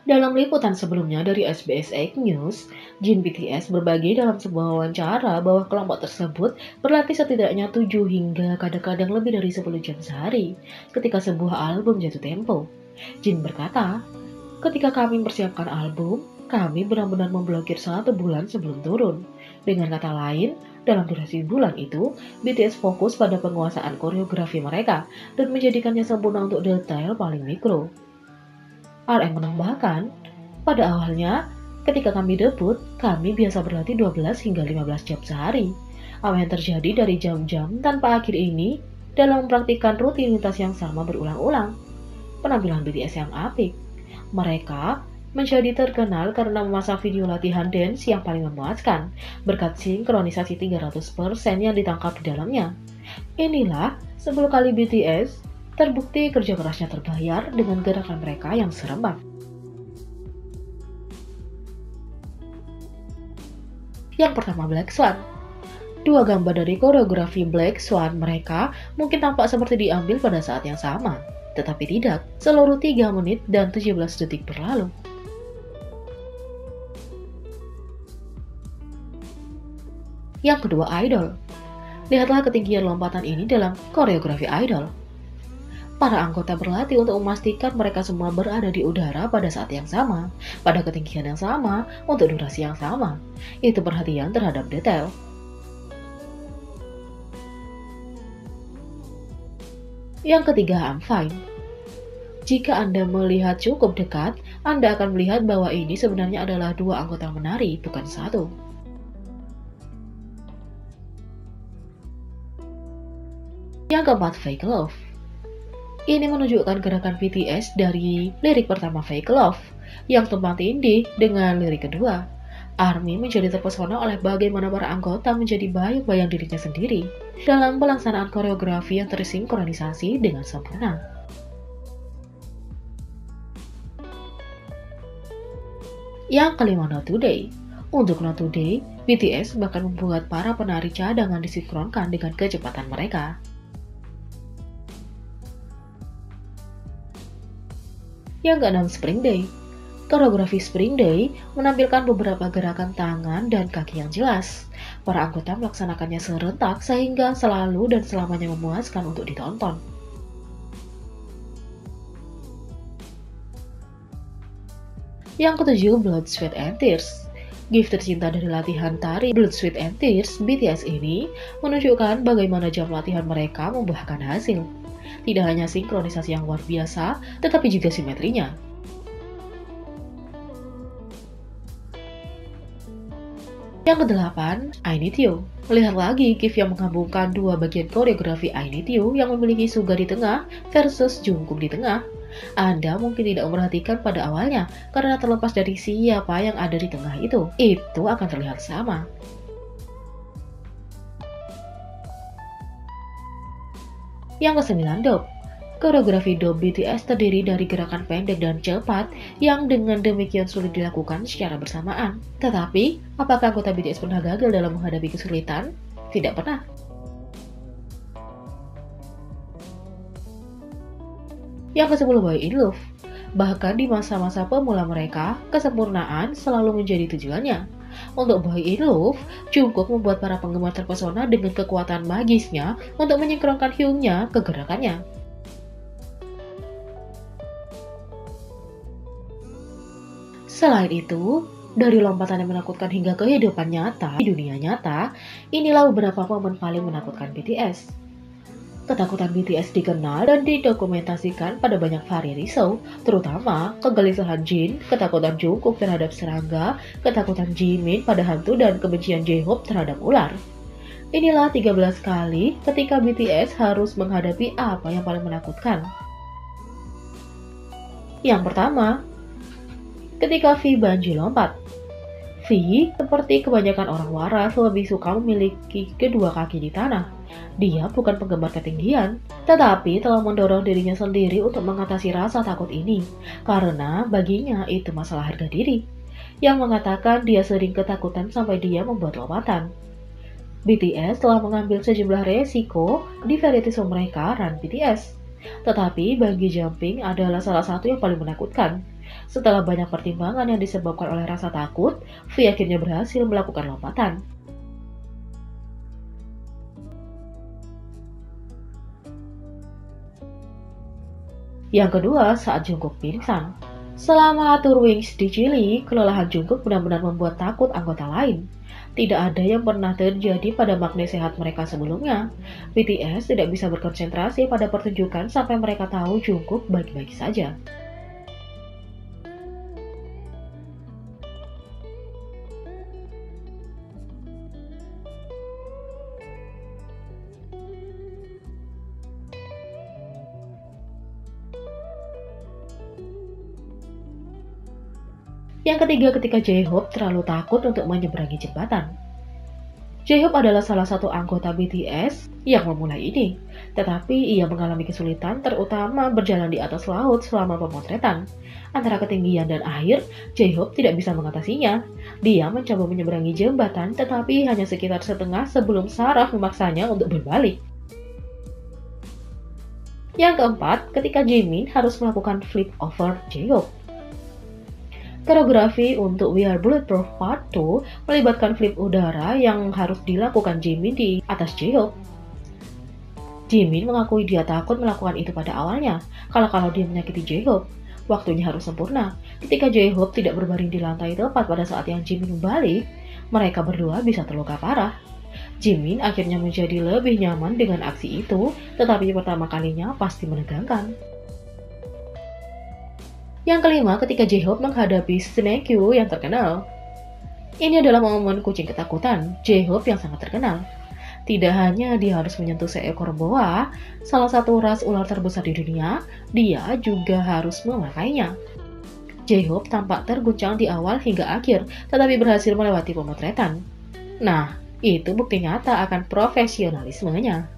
Dalam liputan sebelumnya dari SBS 8 News, Jin BTS berbagi dalam sebuah wawancara bahwa kelompok tersebut berlatih setidaknya 7 hingga kadang-kadang lebih dari 10 jam sehari ketika sebuah album jatuh tempo. Jin berkata, "Ketika kami mempersiapkan album, kami benar-benar memblokir 1 bulan sebelum turun. Dengan kata lain, dalam durasi bulan itu, BTS fokus pada penguasaan koreografi mereka dan menjadikannya sempurna untuk detail paling mikro." RM menambahkan, pada awalnya, ketika kami debut, kami biasa berlatih 12 hingga 15 jam sehari. Apa yang terjadi dari jam-jam tanpa akhir ini dalam mempraktikkan rutinitas yang sama berulang-ulang. Penampilan BTS yang apik. Mereka menjadi terkenal karena memasang video latihan dance yang paling memuaskan, berkat sinkronisasi 300% yang ditangkap di dalamnya. Inilah 10 kali BTS terbukti kerja kerasnya terbayar dengan gerakan mereka yang serempak. Yang pertama, Black Swan. 2 gambar dari koreografi Black Swan mereka mungkin tampak seperti diambil pada saat yang sama, tetapi tidak, seluruh 3 menit dan 17 detik berlalu. Yang kedua, Idol. Lihatlah ketinggian lompatan ini dalam koreografi Idol. Para anggota berlatih untuk memastikan mereka semua berada di udara pada saat yang sama, pada ketinggian yang sama, untuk durasi yang sama. Itu perhatian terhadap detail. Yang ketiga, I'm Fine. Jika Anda melihat cukup dekat, Anda akan melihat bahwa ini sebenarnya adalah 2 anggota menari, bukan 1. Yang keempat, Fake Love. Ini menunjukkan gerakan BTS dari lirik pertama Fake Love, yang tumpang tindih dengan lirik kedua. ARMY menjadi terpesona oleh bagaimana para anggota menjadi bayang-bayang dirinya sendiri dalam pelaksanaan koreografi yang tersinkronisasi dengan sempurna. Yang kelima, Not Today. Untuk Not Today, BTS bahkan membuat para penari cadangan disinkronkan dengan kecepatan mereka. Yang keenam, Spring Day. Koreografi Spring Day menampilkan beberapa gerakan tangan dan kaki yang jelas. Para anggota melaksanakannya serentak sehingga selalu dan selamanya memuaskan untuk ditonton. Yang ketujuh, Blood, Sweat and Tears. Gift tercinta dari latihan tari Blood, Sweat and Tears BTS ini menunjukkan bagaimana jam latihan mereka membuahkan hasil. Tidak hanya sinkronisasi yang luar biasa, tetapi juga simetrinya. Yang kedelapan, I Need You. Lihat lagi GIF yang menggabungkan 2 bagian koreografi I Need You yang memiliki Suga di tengah versus Jungkook di tengah. Anda mungkin tidak memperhatikan pada awalnya, karena terlepas dari siapa yang ada di tengah itu akan terlihat sama. Yang kesembilan, Dope. Koreografi Dope BTS terdiri dari gerakan pendek dan cepat yang dengan demikian sulit dilakukan secara bersamaan. Tetapi, apakah anggota BTS pernah gagal dalam menghadapi kesulitan? Tidak pernah. Yang ke-10, Boy in Love. Bahkan di masa-masa pemula mereka, kesempurnaan selalu menjadi tujuannya. Untuk Boy in Love, Jungkook membuat para penggemar terpesona dengan kekuatan magisnya untuk menyinkronkan Hyungnya ke gerakannya. Selain itu, dari lompatan yang menakutkan hingga kehidupan nyata di dunia nyata, inilah beberapa momen paling menakutkan BTS. Ketakutan BTS dikenal dan didokumentasikan pada banyak variety show, terutama kegelisahan Jin, ketakutan Jungkook terhadap serangga, ketakutan Jimin pada hantu, dan kebencian J-Hope terhadap ular. Inilah 13 kali ketika BTS harus menghadapi apa yang paling menakutkan. Yang pertama, ketika V bungee lompat. V, seperti kebanyakan orang waras, lebih suka memiliki kedua kaki di tanah. Dia bukan penggemar ketinggian, tetapi telah mendorong dirinya sendiri untuk mengatasi rasa takut ini, karena baginya itu masalah harga diri, yang mengatakan dia sering ketakutan sampai dia membuat lompatan. BTS telah mengambil sejumlah resiko di variety show mereka Run BTS, tetapi bungee jumping adalah salah satu yang paling menakutkan. Setelah banyak pertimbangan yang disebabkan oleh rasa takut, V akhirnya berhasil melakukan lompatan. Yang kedua, saat Jungkook pingsan. Selama tur Wings di Chili, kelelahan Jungkook benar-benar membuat takut anggota lain. Tidak ada yang pernah terjadi pada magnet sehat mereka sebelumnya. BTS tidak bisa berkonsentrasi pada pertunjukan sampai mereka tahu Jungkook baik-baik saja. Yang ketiga, ketika J-Hope terlalu takut untuk menyeberangi jembatan. J-Hope adalah salah satu anggota BTS yang memulai ini, tetapi ia mengalami kesulitan terutama berjalan di atas laut selama pemotretan. Antara ketinggian dan air, J-Hope tidak bisa mengatasinya. Dia mencoba menyeberangi jembatan tetapi hanya sekitar setengah sebelum Sarah memaksanya untuk berbalik. Yang keempat, ketika Jimin harus melakukan flip over J-Hope. Koreografi untuk We Are Bulletproof Part 2 melibatkan flip udara yang harus dilakukan Jimin di atas J-Hope. Jimin mengakui dia takut melakukan itu pada awalnya, kalau dia menyakiti J-Hope. Waktunya harus sempurna. Ketika J-Hope tidak berbaring di lantai tepat pada saat yang Jimin balik, mereka berdua bisa terluka parah. Jimin akhirnya menjadi lebih nyaman dengan aksi itu, tetapi pertama kalinya pasti menegangkan. Yang kelima, ketika J-Hope menghadapi Snakyu yang terkenal. Ini adalah momen kucing ketakutan J-Hope yang sangat terkenal. Tidak hanya dia harus menyentuh seekor boa, salah satu ras ular terbesar di dunia, dia juga harus memakainya. J-Hope tampak terguncang di awal hingga akhir, tetapi berhasil melewati pemotretan. Nah, itu bukti nyata akan profesionalismenya.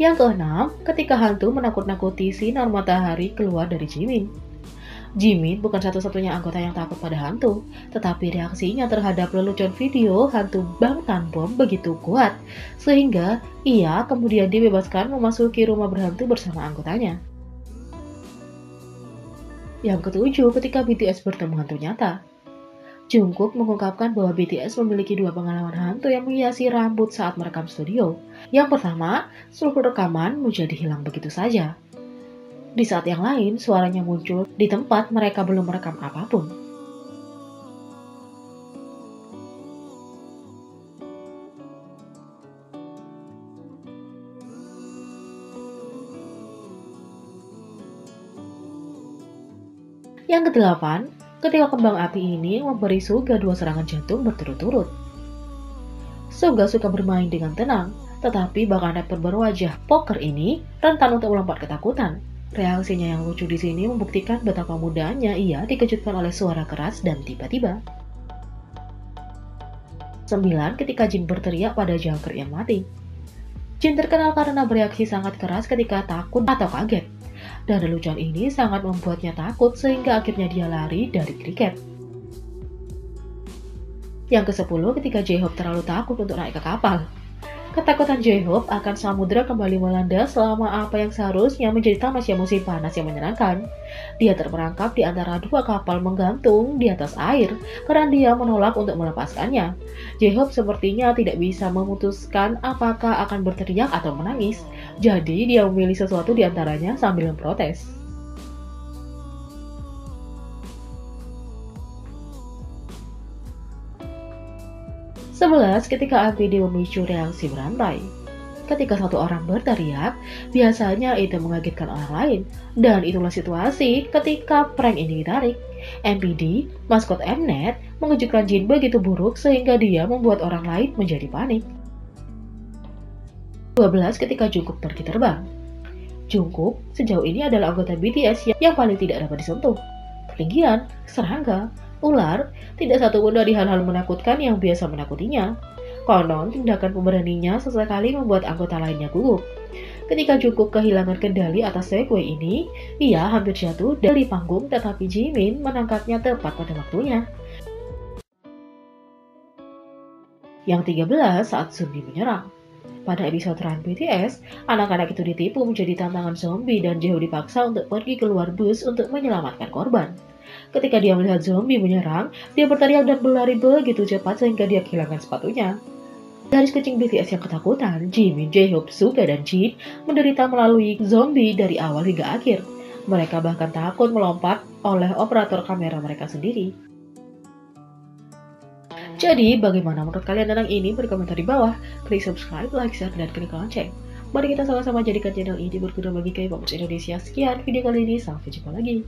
Yang keenam, ketika hantu menakut-nakuti sinar matahari keluar dari Jimin. Jimin bukan satu-satunya anggota yang takut pada hantu, tetapi reaksinya terhadap lelucon video hantu Bangtan Bom begitu kuat, sehingga ia kemudian dibebaskan memasuki rumah berhantu bersama anggotanya. Yang ketujuh, ketika BTS bertemu hantu nyata. Jungkook mengungkapkan bahwa BTS memiliki dua pengalaman hantu yang menghiasi rambut saat merekam studio. Yang pertama, seluruh rekaman menjadi hilang begitu saja. Di saat yang lain, suaranya muncul di tempat mereka belum merekam apapun. Yang kedelapan, ketika kembang api ini memberi Suga 2 serangan jantung berturut-turut. Suga suka bermain dengan tenang, tetapi bahkan rapper berwajah poker ini rentan untuk melompat ketakutan. Reaksinya yang lucu di sini membuktikan betapa mudahnya ia dikejutkan oleh suara keras dan tiba-tiba. 9. Ketika Jin berteriak pada Jungkook yang mati. Jin terkenal karena bereaksi sangat keras ketika takut atau kaget. Dan lelucon ini sangat membuatnya takut sehingga akhirnya dia lari dari kriket. Yang ke-10, ketika J-Hope terlalu takut untuk naik ke kapal. Ketakutan J-Hope akan samudera kembali melanda selama apa yang seharusnya menjadi tamasya musim panas yang menyenangkan. Dia terperangkap di antara dua kapal menggantung di atas air karena dia menolak untuk melepaskannya. J-Hope sepertinya tidak bisa memutuskan apakah akan berteriak atau menangis. Jadi dia memilih sesuatu di antaranya sambil memprotes. 11. Ketika APD memicu reaksi berantai. Ketika satu orang berteriak, biasanya itu mengagetkan orang lain. Dan itulah situasi ketika prank ini ditarik. MPD, maskot Mnet, mengejutkan Jin begitu buruk sehingga dia membuat orang lain menjadi panik. 12. Ketika Jungkook pergi terbang. Jungkook sejauh ini adalah anggota BTS yang paling tidak dapat disentuh. Ketinggian, serangga, ular, tidak satu pun dari hal-hal menakutkan yang biasa menakutinya. Konon, tindakan pemberaninya sesekali membuat anggota lainnya gugup. Ketika Jungkook kehilangan kendali atas Segway ini, ia hampir jatuh dari panggung tetapi Jimin menangkapnya tepat pada waktunya. Yang 13, saat Sunmi menyerang. Pada episode Run BTS, anak-anak itu ditipu menjadi tantangan zombie dan Jaehoon dipaksa untuk pergi keluar bus untuk menyelamatkan korban. Ketika dia melihat zombie menyerang, dia berteriak dan berlari begitu cepat sehingga dia kehilangan sepatunya. Gadis kucing BTS yang ketakutan, Jimin, J-Hope, Suga, dan Jin menderita melalui zombie dari awal hingga akhir. Mereka bahkan takut melompat oleh operator kamera mereka sendiri. Jadi, bagaimana menurut kalian tentang ini? Berkomentar di bawah. Klik subscribe, like, share, dan klik lonceng. Mari kita sama-sama jadikan channel ini berguna bagi K-popers Indonesia. Sekian video kali ini, sampai jumpa lagi.